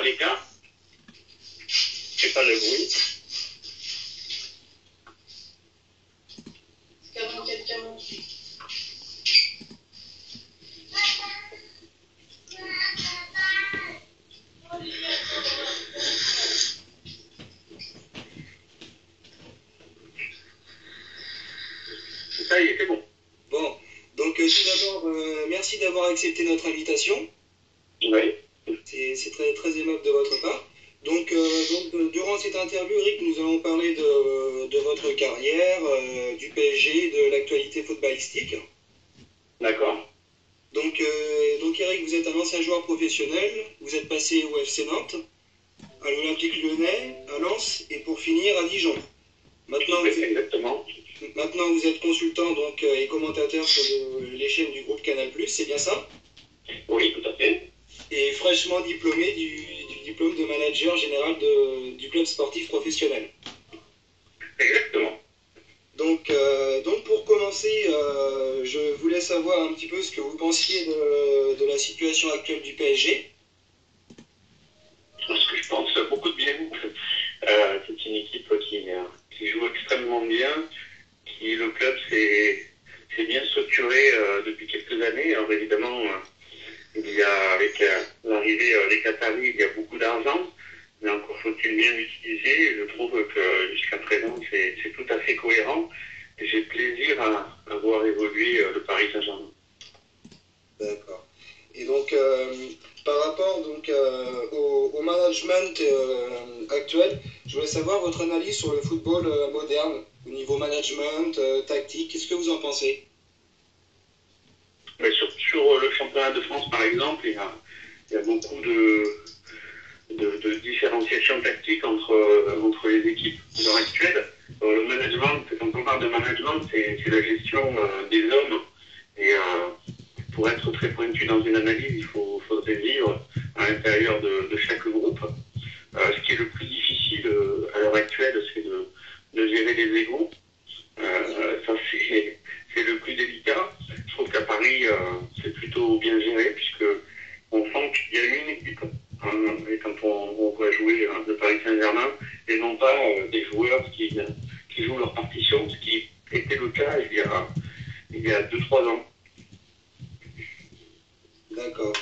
l'écart. C'est pas le bruit. 44-48. Ça y est, c'est bon. Bon, donc tout d'abord, merci d'avoir accepté notre invitation. Oui. C'est très, très aimable de votre part. Donc, durant cette interview, Eric, nous allons parler de votre carrière, du PSG, de l'actualité footballistique. D'accord. Donc, Eric, vous êtes un ancien joueur professionnel, vous êtes passé au FC Nantes, à l'Olympique Lyonnais, à Lens et pour finir à Dijon. Maintenant, Exactement. Maintenant, vous êtes consultant donc, et commentateur sur les chaînes du groupe Canal+, c'est bien ça? Oui, tout à fait. Et fraîchement diplômé du diplôme de manager général du club sportif professionnel. Exactement. Donc pour commencer, je voulais savoir un petit peu ce que vous pensiez de la situation actuelle du PSG. Parce que je pense beaucoup de bien. C'est une équipe qui joue extrêmement bien. Le club s'est bien structuré depuis quelques années. Alors évidemment, il y a, avec l'arrivée des Qataris, il y a beaucoup d'argent, mais encore faut-il bien l'utiliser. Je trouve que jusqu'à présent, c'est tout à fait cohérent. Et j'ai plaisir à voir évoluer le Paris Saint-Germain. D'accord. Et donc, par rapport donc, au management actuel, je voulais savoir votre analyse sur le football moderne, au niveau management, tactique, qu'est-ce que vous en pensez? Mais sur le championnat de France, par exemple, il y a beaucoup de différenciation tactique entre les équipes à l'heure actuelle. Le management, quand on parle de management, c'est la gestion des hommes. Et pour être très pointu dans une analyse, il faudrait vivre à l'intérieur de chaque groupe. Ce qui est le plus difficile à l'heure actuelle, c'est de gérer les égos. Ça, c'est le plus délicat. Je trouve qu'à Paris, c'est plutôt bien géré, puisque on sent qu'il y a une équipe. Et quand on voit jouer le Paris Saint-Germain, et non pas des joueurs qui jouent leur partition, ce qui était le cas il y a 2-3 ans. D'accord.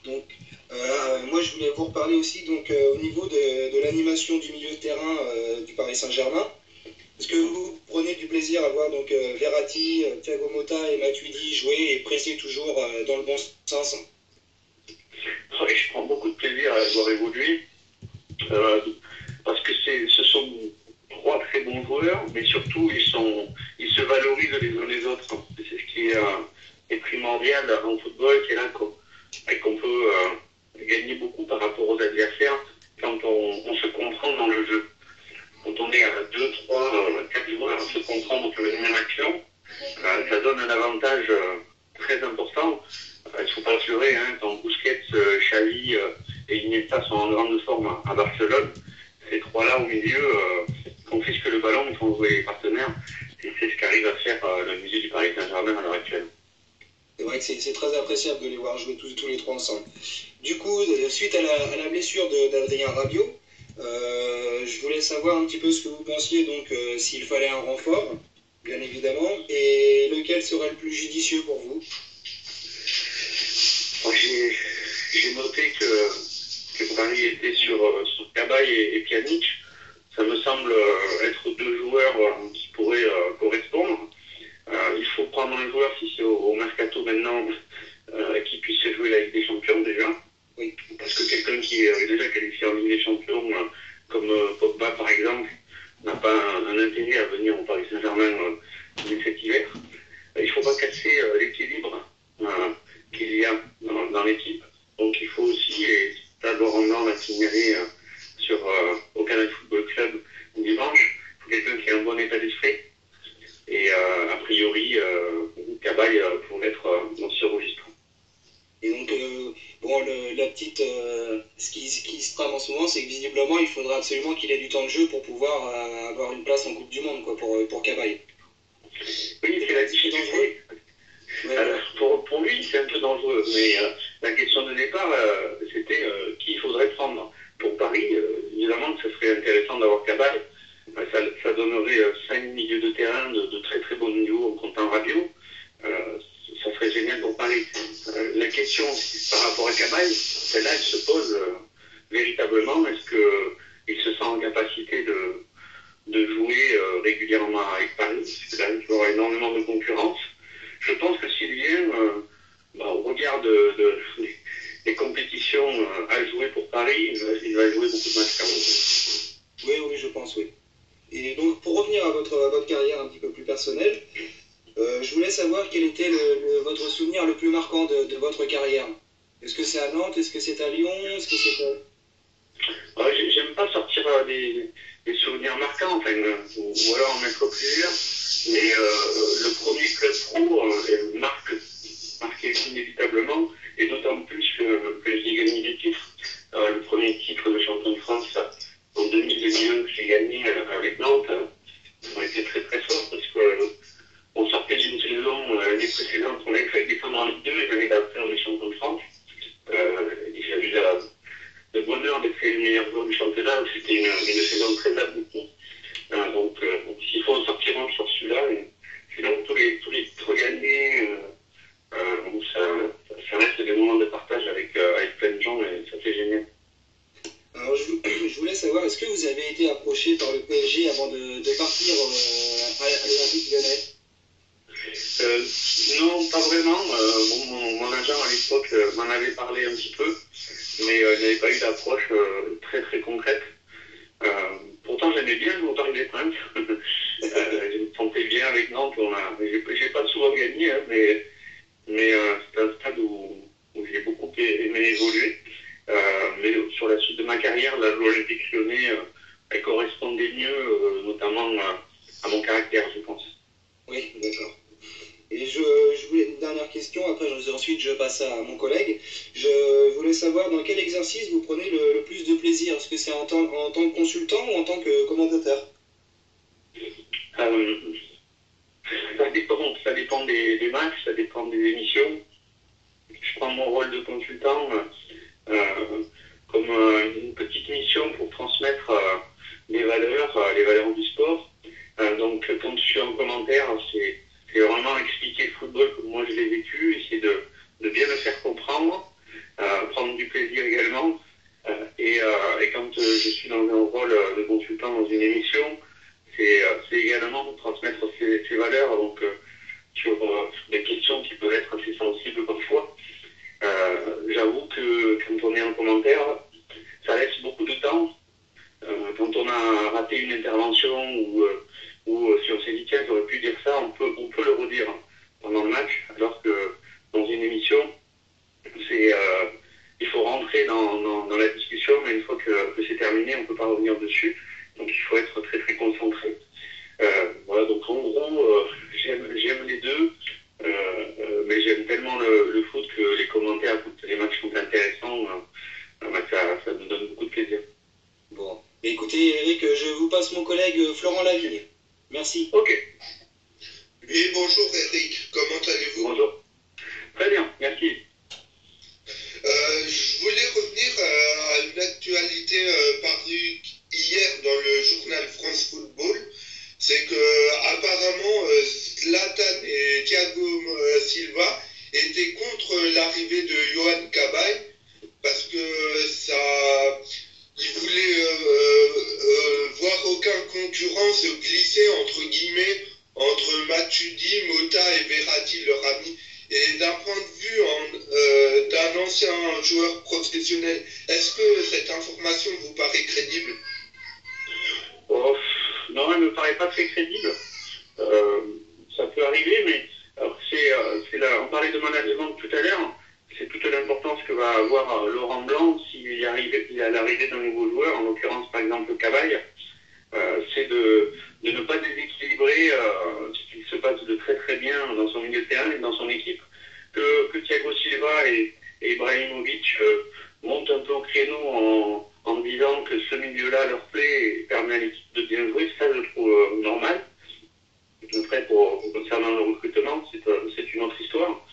Donc, moi, je voulais vous reparler aussi donc, au niveau de l'animation du milieu de terrain du Paris Saint-Germain. Est-ce que vous prenez du plaisir à voir donc, Verratti, Thiago Motta et Matuidi jouer et presser toujours dans le bon sens? Oui, je prends beaucoup de plaisir à les voir évoluer, parce que ce sont 3 très bons joueurs, mais surtout ils se valorisent les uns les autres. C'est ce qui est primordial en football, c'est là qu'on peut gagner beaucoup par rapport aux adversaires quand on se comprend dans le jeu. Quand on est à 2, 3, 4 joueurs à se comprendre sur une même action, ça donne un avantage très important. Il ne faut pas se leurrer, quand Busquets, Xavi et Iniesta sont en grande forme à Barcelone, ces 3-là au milieu confisquent le ballon, ils font jouer les partenaires, et c'est ce qu'arrive à faire le milieu du Paris Saint-Germain à l'heure actuelle. C'est vrai que c'est très appréciable de les voir jouer tous les 3 ensemble. Du coup, suite à la blessure d'Adrien Rabiot, je voulais savoir un petit peu ce que vous pensiez, donc s'il fallait un renfort, bien évidemment, et lequel serait le plus judicieux pour vous? J'ai noté que Paris était sur Cabaye et Pjanic. Ça me semble être 2 joueurs qui pourraient correspondre. Il faut prendre un joueur, si c'est au mercato maintenant, qui puisse jouer la Ligue des Champions déjà. Oui. Parce que quelqu'un qui est déjà qualifié en Ligue des Champions, comme Pogba par exemple, n'a pas un intérêt à venir au Paris Saint-Germain dès cet hiver. Il ne faut pas casser l'équilibre qu'il y a dans l'équipe. Donc il faut aussi, et ça Laurent Blanc l'a signalé au Canal Football Club dimanche, il faut quelqu'un qui a un bon état d'esprit. Et a priori, Cabaye pourrait être dans ce registre. Et donc, bon, ce qui se trame en ce moment, c'est que visiblement, il faudra absolument qu'il ait du temps de jeu pour pouvoir avoir une place en Coupe du Monde, quoi, pour Cabaye. Oui, c'est la difficulté. Ouais. Pour lui, c'est un peu dangereux, mais la question de départ, c'était qui il faudrait prendre. pour Paris, évidemment que ce serait intéressant d'avoir Cabaye. Ça donnerait 5 milieux de terrain de très très bon niveau en comptant Rabiot. Ça serait génial pour Paris. La question par rapport à Cabaye, celle-là, elle se pose véritablement. Est-ce qu'il se sent en capacité de jouer régulièrement avec Paris? Parce que là, il y aura énormément de concurrence. Je pense que s'il vient, au regard des compétitions à jouer pour Paris, il va jouer beaucoup de matchs quand même. Oui, je pense, oui. Et donc, pour revenir à votre carrière un petit peu plus personnelle, je voulais savoir quel était votre souvenir le plus marquant de votre carrière. Est-ce que c'est à Nantes? Est-ce que c'est à Lyon? Est-ce que c'est à... J'aime pas sortir des souvenirs marquants, enfin, ou alors en mettre plusieurs. Mais le premier club pro marqué inévitablement, et d'autant plus que j'ai gagné des titres. Le premier titre de champion de France en 2000-2001 que j'ai gagné avec Nantes, on était très très forts parce qu'on sortait d'une saison, l'année précédente, on avait fait descendre en Ligue 2 et l'année d'après on est champion de France. J'ai eu le bonheur d'être le meilleur joueur du championnat, c'était une saison très aboutie. Donc s'il faut en sortir un sur celui-là, sinon tous les titres gagnés, ça reste des moments de partage avec plein de gens et ça fait génial. Alors je voulais savoir, est-ce que vous avez été approché par le PSG avant de partir à l'Olympique Lyonnais? Non, pas vraiment. Mon agent à l'époque m'en avait parlé un petit peu, mais il n'y avait pas eu d'approche très très concrète. Pourtant, j'aimais bien jouer au Parc des Princes. Je me sentais bien avec Nantes. J'ai pas souvent gagné, hein, mais c'est un stade où j'ai beaucoup aimé évoluer. Mais sur la suite de ma carrière, l'Olympique Lyonnais elle correspondait mieux, notamment à mon caractère, je pense. Oui, d'accord. Et je voulais une dernière question, ensuite je passe à mon collègue. Je voulais savoir dans quel exercice vous prenez le plus de plaisir. Est-ce que c'est en tant que consultant ou en tant que commentateur? Ça dépend des matchs, ça dépend des émissions. Je prends mon rôle de consultant comme une petite mission pour transmettre les valeurs du sport. Donc quand je suis en commentaire, c'est vraiment expliquer le football comme moi je l'ai vécu, essayer de bien le faire comprendre, prendre du plaisir également. Et quand je suis dans un rôle de consultant dans une émission, c'est également transmettre ces valeurs donc, sur des questions qui peuvent être assez sensibles parfois. J'avoue que quand on est en commentaire, ça laisse beaucoup de temps. Quand on a raté une intervention ou si on s'est dit tiens j'aurais pu dire ça, on peut le redire pendant le match, alors que dans une émission, il faut rentrer dans la discussion, mais une fois que c'est terminé, on ne peut pas revenir dessus. Donc il faut être très très concentré. Voilà, donc en gros, j'aime les deux, mais j'aime tellement le foot que les commentaires, quand les matchs sont intéressants, ça me donne beaucoup de plaisir. Bon, écoutez Eric, je vous passe mon collègue Florent Lavigne. Merci. Ok. Oui, bonjour Eric, comment allez-vous? Bonjour. Très bien, merci. Je voulais revenir à une actualité parue hier dans le journal France Football. C'est que apparemment Zlatan et Thiago Silva étaient contre l'arrivée de Johan Cabaye parce que ils voulaient voir aucun concurrent se glisser entre guillemets entre Matuidi, Mota et Verratti, leur ami. Et d'un point de vue d'un ancien joueur professionnel, est-ce que cette information vous paraît crédible? Oh, non, elle ne me paraît pas très crédible. Ça peut arriver, mais on parlait de management tout à l'heure. C'est toute l'importance que va avoir Laurent Blanc s'il y a l'arrivée d'un nouveau joueur, en l'occurrence par exemple Cabaye. C'est de ne pas déséquilibrer ce qui se passe de très très bien dans son milieu de terrain et dans son équipe, que Thiago Silva et Ibrahimovic montent un peu au créneau en disant que ce milieu-là leur plaît et permet à l'équipe de bien jouer. Ça, je trouve normal. Après, concernant le recrutement, c'est une autre histoire.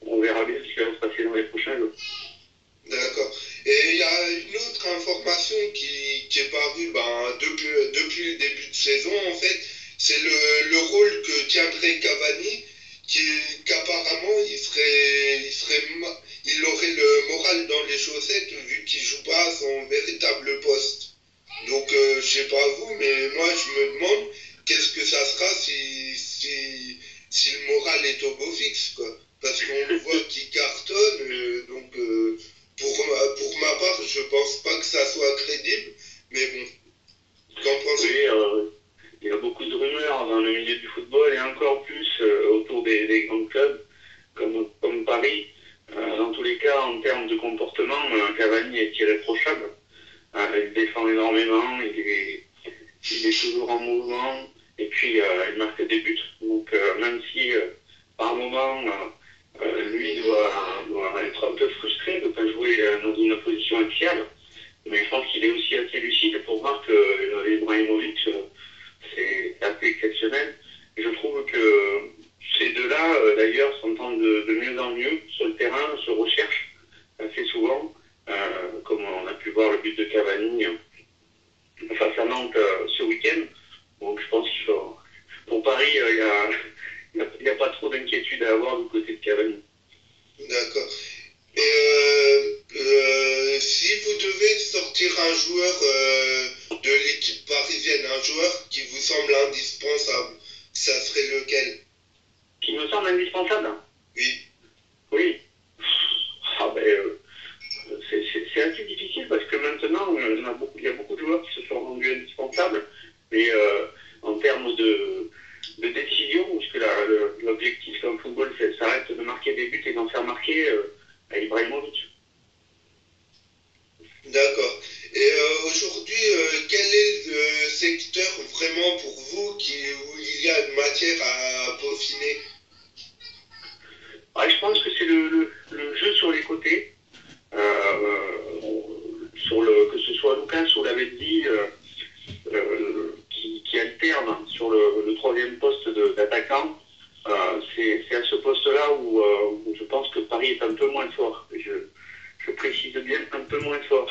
On verra bien ce qui va se passer dans les prochains jours. D'accord. Et il y a une autre information les chaussettes vu qu'il joue pas à son véritable poste. Donc je sais pas vous, mais moi je me demande qu'est-ce que ça sera si le moral est au beau fixe, quoi. Parce qu'on voit qu'il cartonne, donc pour ma part, je pense pas que ça soit crédible, mais bon, qu'en pensez-vous? Oui, il y a beaucoup de rumeurs dans le milieu du football et encore plus autour des grands clubs comme Paris. Dans tous les cas, en termes de comportement, Cavani est irréprochable. Il défend énormément, il est toujours en mouvement et puis il marque des buts. Donc même si par moment lui doit être un peu frustré de ne pas jouer dans une position axiale, mais je pense qu'il est aussi assez lucide pour voir que Ibrahimovic c'est assez exceptionnel. Et je trouve que ces deux-là d'ailleurs s'entendent de mieux en mieux sur le terrain, se recherchent assez souvent, comme on a pu voir le but de Cavani face à Nantes ce week-end. Donc je pense que pour Paris, il n'y a pas trop d'inquiétude à avoir du côté de Cavani. D'accord. Et si vous devez sortir un joueur de l'équipe parisienne, un joueur qui vous semble indispensable, ça serait lequel? Qui me semble indispensable? Oui. Oui. C'est assez difficile parce que maintenant, il y a beaucoup de joueurs qui se sont rendus indispensables. Mais en termes de décision, puisque l'objectif dans le football, ça reste de marquer des buts et d'en faire marquer à Ibrahimovic. D'accord. Et aujourd'hui, quel est le secteur vraiment pour vous où il y a une matière à peaufiner? Je pense que c'est le jeu sur les côtés. Que ce soit Lucas ou Lavezzi qui alterne sur le troisième poste d'attaquant. C'est à ce poste-là où je pense que Paris est un peu moins fort. Je précise bien un peu moins fort.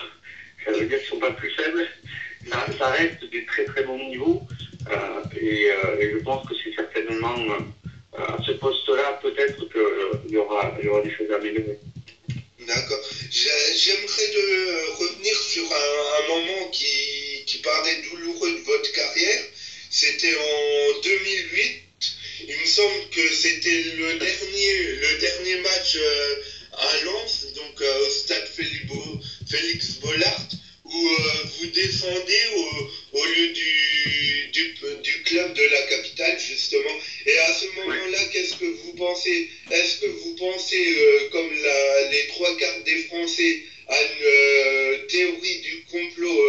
Ça veut dire qu'ils ne sont pas plus faibles. Ça reste des très très bons niveaux. Et je pense que c'est certainement à ce poste-là peut-être qu'il y aura des choses à améliorer. D'accord. J'aimerais revenir sur un moment qui paraît douloureux de votre carrière. C'était en 2008. Il me semble que c'était le dernier match à Lens, donc au stade Félix Bollaert, où vous descendez au lieu du club de la capitale, justement. Et à ce moment-là, qu'est-ce que vous pensez? Est-ce que vous pensez, comme les trois quarts des Français, à une théorie du complot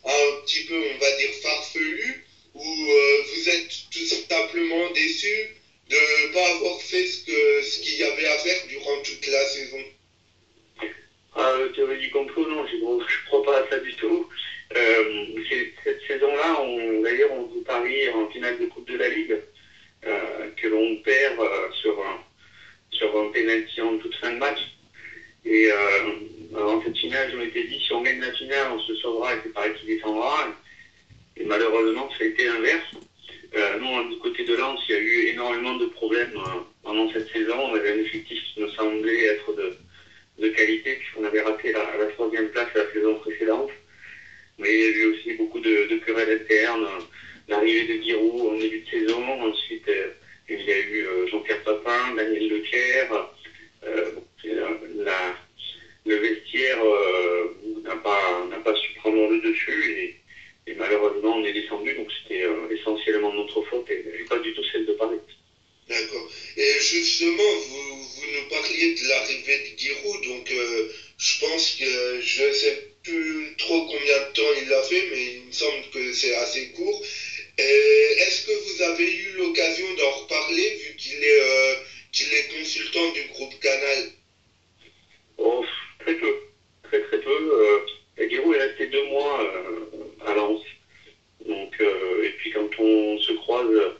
un petit peu, on va dire, farfelue, ou vous êtes tout simplement déçu de ne pas avoir fait ce qu'il y avait à faire durant toute la saison? Théorie du complot, non, je ne crois pas à ça du tout. Cette saison-là, d'ailleurs, on joue Paris en finale de Coupe de la Ligue, que l'on perd sur un pénalty en toute fin de match. Et avant cette finale, je m'étais dit, si on gagne la finale, on se sauvera et c'est Paris qui descendra. Et malheureusement, ça a été l'inverse. Nous, du côté de Lens, il y a eu énormément de problèmes pendant cette saison. On avait un effectif qui nous semblait être de qualité, puisqu'on avait raté la troisième place la saison précédente. Mais il y a eu aussi beaucoup de querelles internes, l'arrivée de Giroud en début de saison. Ensuite, il y a eu Jean-Pierre Papin, Daniel Leclerc. Le vestiaire n'a pas su prendre le dessus et malheureusement on est descendu, donc c'était essentiellement notre faute et pas du tout celle de Paris. D'accord. Et justement, vous nous parliez de l'arrivée de Giroud, donc je pense que je ne sais plus trop combien de temps il l'a fait, mais il me semble que c'est assez court. Est-ce que vous avez eu l'occasion d'en reparler, vu qu'il est consultant du groupe Canal? Oh, très peu. Très très peu. Giroud est resté 2 mois à Lens. Donc, et puis quand on se croise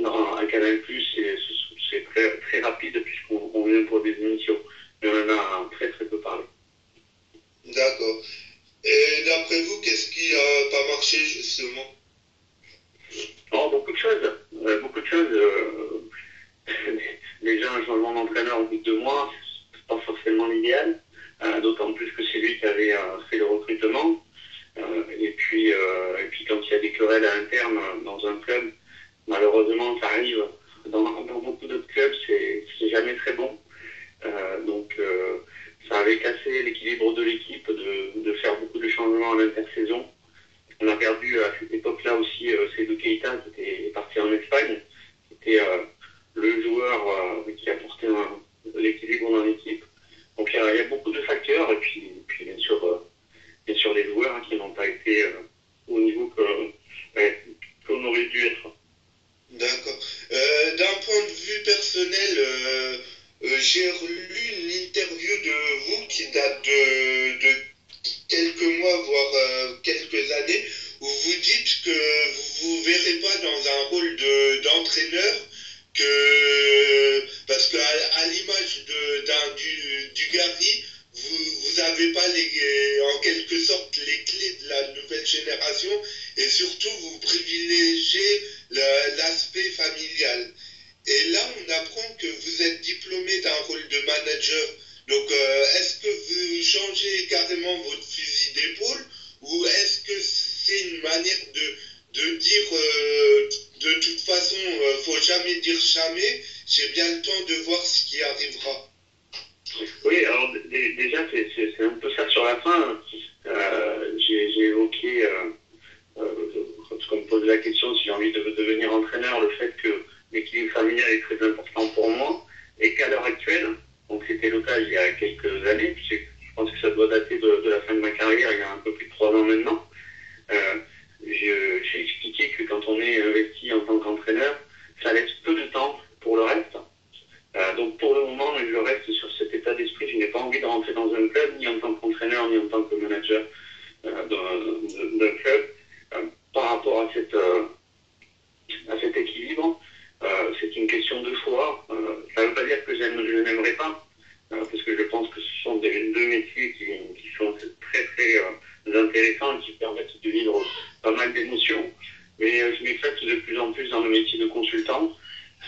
à Canal+, c'est très, très rapide puisqu'on vient pour des émissions. Mais on en a très très peu parlé. D'accord. Et d'après vous, qu'est-ce qui n'a pas marché justement? Oh, beaucoup de choses. Beaucoup de choses. Déjà, un changement d'entraîneur au bout de 2 mois, c'est pas forcément l'idéal. d'autant plus que c'est lui qui avait fait le recrutement. Et puis quand il y a des querelles à l'interne dans un club, malheureusement ça arrive. Dans beaucoup d'autres clubs, c'est jamais très bon. Donc ça avait cassé l'équilibre de l'équipe de faire beaucoup de changements en intersaison. On a perdu à cette époque-là aussi Seydou Keita qui était parti en Espagne, qui était le joueur qui apportait l'équilibre dans l'équipe. Donc il y a beaucoup de facteurs et puis bien sûr les joueurs qui n'ont pas été au niveau qu'on aurait dû être. D'accord. D'un point de vue personnel, j'ai lu une interview de vous qui date de quelques mois, voire quelques années, où vous dites que vous ne verrez pas dans un rôle d'entraîneur, parce qu'à l'image du Gary, vous n'avez pas en quelque sorte les clés de la nouvelle génération et surtout vous privilégiez l'aspect familial. Et là, on apprend que vous êtes diplômé d'un rôle de manager. Donc, est-ce que vous changez carrément votre fusil d'épaule ou est-ce que c'est une manière de dire de toute façon, faut jamais dire jamais, j'ai bien le temps de voir ce qui arrivera. Oui, alors déjà, c'est un peu ça sur la fin. J'ai évoqué, quand on me pose la question si j'ai envie de devenir entraîneur, le fait que l'équilibre familial est très important pour moi et qu'à l'heure actuelle, donc c'était le cas il y a quelques années, je pense que ça doit dater de la fin de ma carrière, il y a un peu plus de 3 ans maintenant. J'ai expliqué que quand on est investi en tant qu'entraîneur, ça laisse peu de temps pour le reste. Donc pour le moment, je reste sur cet état d'esprit. Je n'ai pas envie de rentrer dans un club, ni en tant qu'entraîneur, ni en tant que manager d'un club. Par rapport à cet équilibre, c'est une question de choix. Ça ne veut pas dire que je n'aimerais pas, parce que je pense que ce sont deux métiers qui sont très très intéressants et qui permettent de vivre pas mal d'émotions. Mais je m'éclate de plus en plus dans le métier de consultant.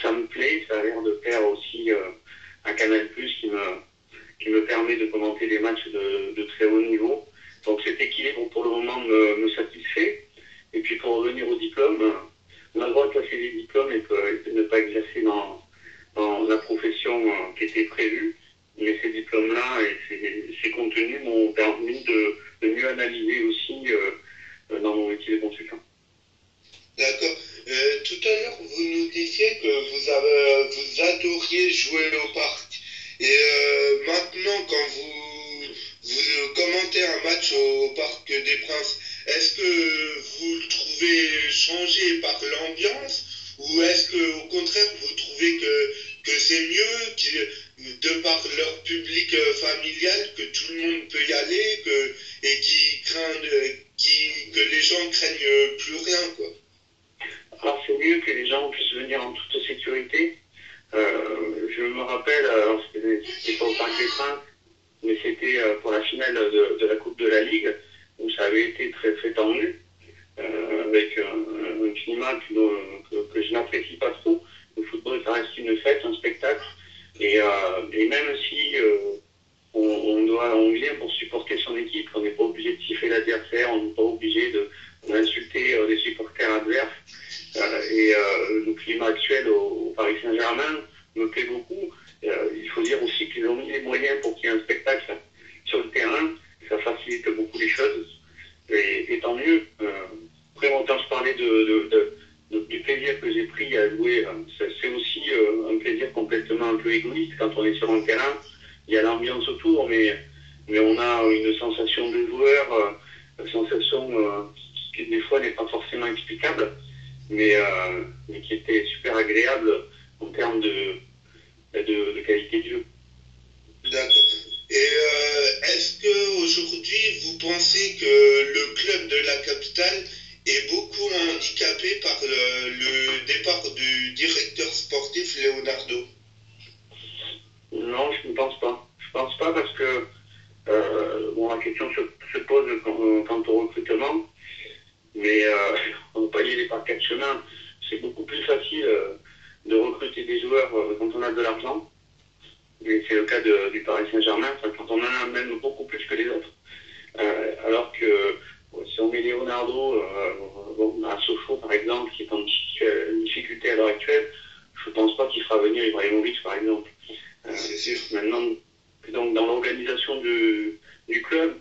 Ça me plaît, ça a l'air de plaire aussi à Canal+, qui me permet de commenter des matchs de très haut niveau. Donc cet équilibre pour le moment me satisfait. Et puis pour revenir au diplôme, on a le droit de passer des diplômes et de ne pas exercer dans la profession qui était prévue. Mais ces diplômes-là et ces contenus m'ont permis de mieux analyser aussi dans mon métier de consultant. D'accord. Tout à l'heure, vous nous disiez que vous adoriez jouer au parc. Et maintenant, quand vous commentez un match au Parc des Princes, est-ce que vous le trouvez changé par l'ambiance ou est-ce que au contraire, vous trouvez que c'est mieux de par leur public familial, que tout le monde peut y aller et que les gens craignent plus rien, quoi? Alors c'est mieux que les gens puissent venir en toute sécurité. Je me rappelle, c'était pas au Parc des Princes, mais c'était pour la finale de la Coupe de la Ligue, où ça avait été très très tendu, avec un climat que je n'apprécie pas trop. Le football, ça reste une fête, un spectacle, et même si on vient pour supporter son équipe, on n'est pas obligé de siffler l'adversaire, on n'est pas obligé d'insulter les supporters adverses. Le climat actuel au Paris Saint-Germain me plaît beaucoup. Il faut dire aussi qu'ils ont mis les moyens pour qu'il y ait un spectacle sur le terrain. Ça facilite beaucoup les choses. Et tant mieux. Après, quand je parlais du plaisir que j'ai pris à jouer, c'est aussi un plaisir complètement un peu égoïste. Quand on est sur un terrain, il y a l'ambiance autour, mais on a une sensation de joueur, une sensation qui des fois n'est pas forcément explicable. Mais qui était super agréable en termes de qualité de jeu. D'accord. Et est-ce qu'aujourd'hui, vous pensez que le club de la capitale est beaucoup handicapé par le départ du directeur sportif Leonardo? Non, je ne pense pas. Je ne pense pas parce que la question se pose quant au recrutement. Mais on ne peut pas y aller par 4 chemins. C'est beaucoup plus facile de recruter des joueurs quand on a de l'argent. Et c'est le cas du Paris Saint-Germain, quand on en a même beaucoup plus que les autres. Alors que si on met Leonardo à Sochaux, par exemple, qui est en difficulté à l'heure actuelle, je ne pense pas qu'il fera venir Ibrahimovic, par exemple. C'est sûr. Maintenant, donc, dans l'organisation du club,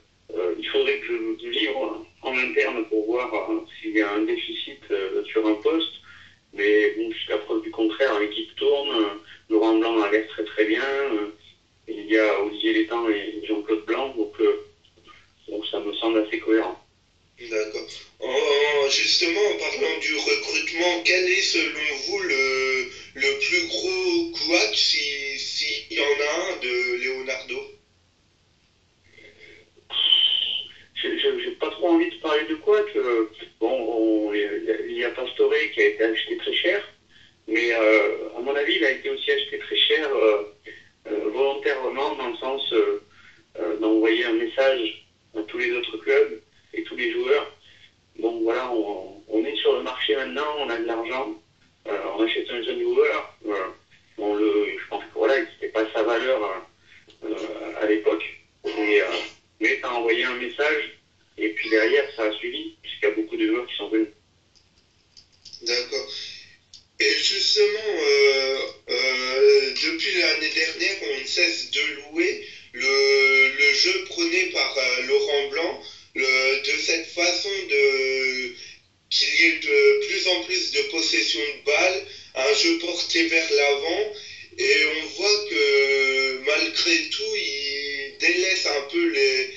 il faudrait que je livre en interne pour voir s'il y a un déficit sur un poste. Mais bon, jusqu'à preuve du contraire, l'équipe tourne. Laurent Blanc a l'air très très bien. Il y a Olivier Létang et Jean-Claude Blanc, donc ça me semble assez cohérent. D'accord. Justement, en parlant du recrutement, quel est selon vous le plus gros couac, s'il y en a un, de Leonardo? J'ai pas trop envie de parler de quoi que bon, il y a Pastore qui a été acheté très cher, mais à mon avis, il a été aussi acheté très cher volontairement dans le sens d'envoyer un message à tous les autres clubs et tous les joueurs. Donc voilà, on est sur le marché maintenant, on a de l'argent, on achète un jeune joueur, je pense que voilà, c'était pas sa valeur à l'époque, mais ça a envoyé un message. Et puis derrière, ça a suivi, puisqu'il y a beaucoup de joueurs qui sont venus. D'accord. Et justement, depuis l'année dernière, on ne cesse de louer le jeu prôné par Laurent Blanc, de cette façon qu'il y ait de plus en plus de possession de balles, un jeu porté vers l'avant, et on voit que malgré tout, il délaisse un peu le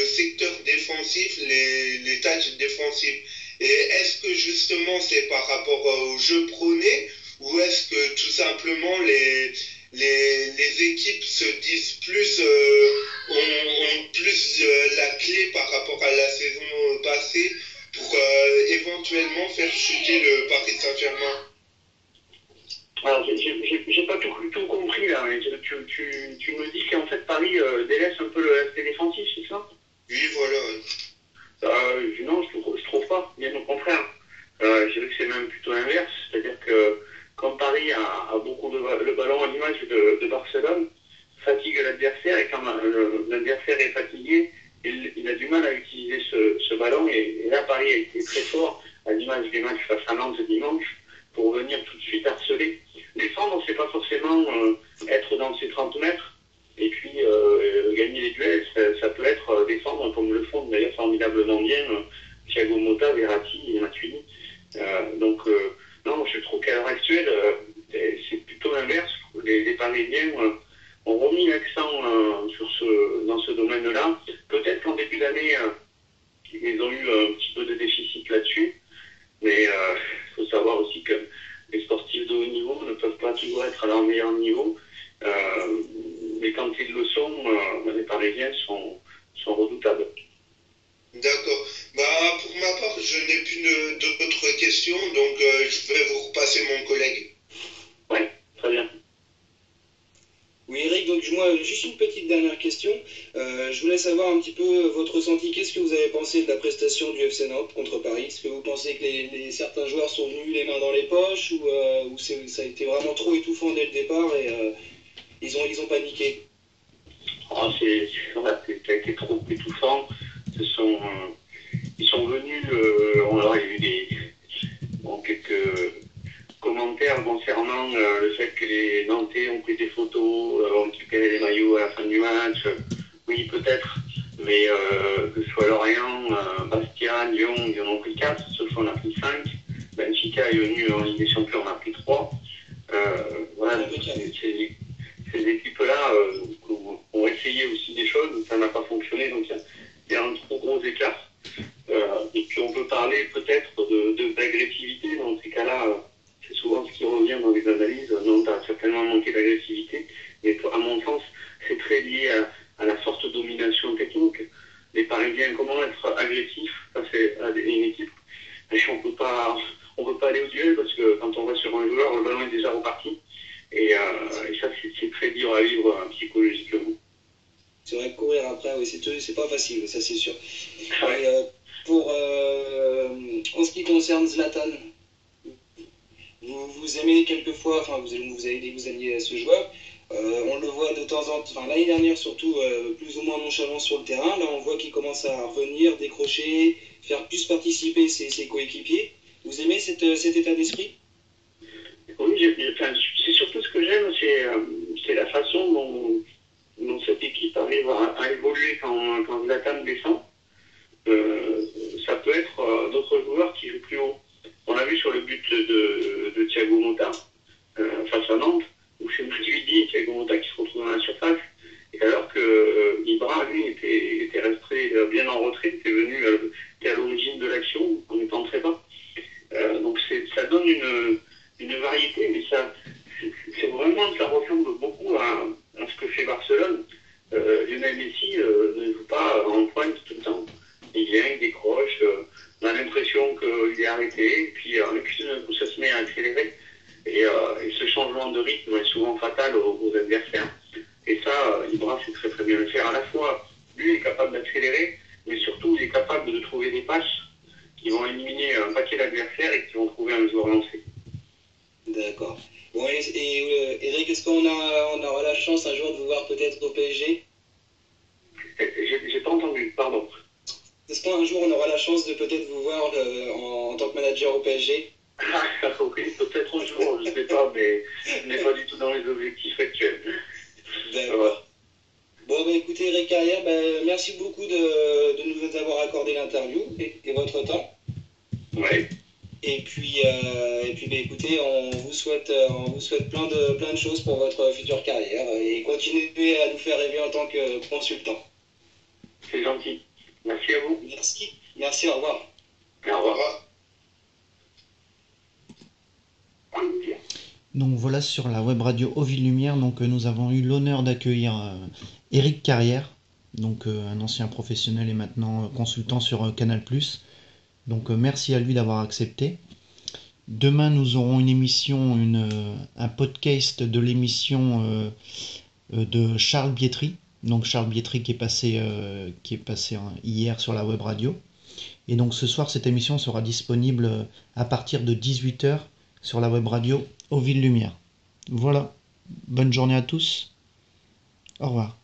secteur défensif, les tâches défensives. Et est-ce que justement c'est par rapport au jeu prôné, ou est-ce que tout simplement les équipes se disent plus, ont plus la clé par rapport à la saison passée pour éventuellement faire chuter le Paris Saint-Germain? Alors, j'ai pas tout compris là, mais tu me dis qu'en fait Paris délaisse un peu l'aspect défensif, c'est ça? Oui, voilà. Non, je trouve pas, bien au contraire. Je dirais que c'est même plutôt l'inverse, c'est-à-dire que quand Paris a beaucoup le ballon à l'image de Barcelone, fatigue l'adversaire, et quand l'adversaire est fatigué, il a du mal à utiliser ce ballon, et là Paris a été très fort à l'image des matchs face à Nantes dimanche pour venir tout de suite harceler. Défendre, c'est pas forcément être dans ses 30 mètres, et puis gagner les duels, ça peut être défendre comme le font d'ailleurs formidablement bien Thiago Motta, Verratti et Matuidi. Non, je trouve qu'à l'heure actuelle, c'est plutôt l'inverse. Les Parisiens ont remis l'accent dans ce domaine-là. Peut-être qu'en début d'année, ils ont eu un petit peu de déficit là-dessus, mais il faut savoir aussi que les sportifs de haut niveau ne peuvent pas toujours être à leur meilleur niveau. Mais quand ils le sont, les Parisiens sont redoutables. D'accord. Bah, pour ma part, je n'ai plus d'autres questions, donc je vais vous repasser mon collègue. Oui, très bien. Oui, Eric, donc moi, juste une petite dernière question. Je voulais savoir un petit peu votre ressenti. Qu'est-ce que vous avez pensé de la prestation du FC Nantes contre Paris? Est-ce que vous pensez que certains joueurs sont venus les mains dans les poches, ou ça a été vraiment trop étouffant dès le départ et ils ont paniqué? Ça a été trop étouffant. Ils sont venus, alors il y a eu quelques commentaires concernant le fait que les Nantais ont pris des photos, ont récupéré les maillots à la fin du match. Oui, peut-être, mais que ce soit Lorient, Bastia, Lyon, ils en ont pris 4, sauf qu'on a pris 5. Benfica est venu en Ligue des Champions, on a pris 3. Voilà, ces équipes-là ont essayé aussi des choses, ça n'a pas fonctionné, donc il y a un trop gros écart. Et puis on peut parler peut-être d'agressivité. Dans ces cas-là, c'est souvent ce qui revient dans les analyses. Nantes a certainement manqué d'agressivité, mais à mon sens, c'est très lié à la forte domination technique. Les Parisiens, comment être agressif face à une équipe? On peut pas aller au duel parce que quand on va sur un joueur, le ballon est déjà reparti. Et ça, c'est très dur à vivre psychologiquement. C'est vrai que courir après, oui, c'est pas facile, ça c'est sûr. Ouais. Et, en ce qui concerne Zlatan, vous aimez quelquefois, enfin vous aimiez ce joueur, On le voit de temps en temps, enfin, l'année dernière surtout, plus ou moins nonchalant sur le terrain. Là, on voit qu'il commence à revenir, décrocher, faire plus participer ses coéquipiers. Vous aimez cet état d'esprit? Oui, enfin, c'est surtout ce que j'aime, c'est la façon dont cette équipe arrive à évoluer quand Zlatan descend. Ça peut être d'autres joueurs qui jouent plus haut. On l'a vu sur le but de Thiago Motta face à Nantes, où c'est Matuidi et Thiago Motta qui se retrouvent dans la surface, et alors que Ibra, lui, était resté bien en retrait, était à l'origine de l'action, en étant très bas. Donc ça donne une variété, mais c'est vraiment, ça ressemble beaucoup à ce que fait Barcelone. Lionel Messi ne joue pas en pointe tout le temps. Il vient, il décroche, on a l'impression qu'il est arrêté, et puis d'un coup ça se met à accélérer. Et ce changement de rythme est souvent fatal aux adversaires. Et ça, Ibra sait très très bien le faire. À la fois, lui est capable d'accélérer, mais surtout il est capable de trouver des passes qui vont éliminer un paquet d'adversaires et qui vont trouver un joueur lancé. D'accord. Bon, Eric, est-ce qu'on aura la chance un jour de vous voir peut-être au PSG? J'ai pas entendu, pardon. Est-ce qu'un jour on aura la chance de peut-être vous voir en tant que manager au PSG? Ah, oui, peut-être un jour, je ne sais pas, mais ce n'est pas du tout dans les objectifs actuels. D'accord. Bon, bah, écoutez, Eric Carrière, merci beaucoup de nous avoir accordé l'interview et votre temps. Ouais. Et puis écoutez, on vous souhaite plein de choses pour votre future carrière et continuez à nous faire rêver en tant que consultant. C'est gentil. Merci à vous. Merci, au revoir. Au revoir. Donc voilà, sur la web radio Au Ville Lumière, donc nous avons eu l'honneur d'accueillir Eric Carrière, donc un ancien professionnel et maintenant consultant sur Canal+. Donc merci à lui d'avoir accepté. Demain nous aurons une émission, un podcast de l'émission de Charles Bietri. Donc Charles Bietri qui est passé hier sur la web radio. Et donc ce soir cette émission sera disponible à partir de 18h sur la web radio Au Ville Lumière. Voilà, bonne journée à tous. Au revoir.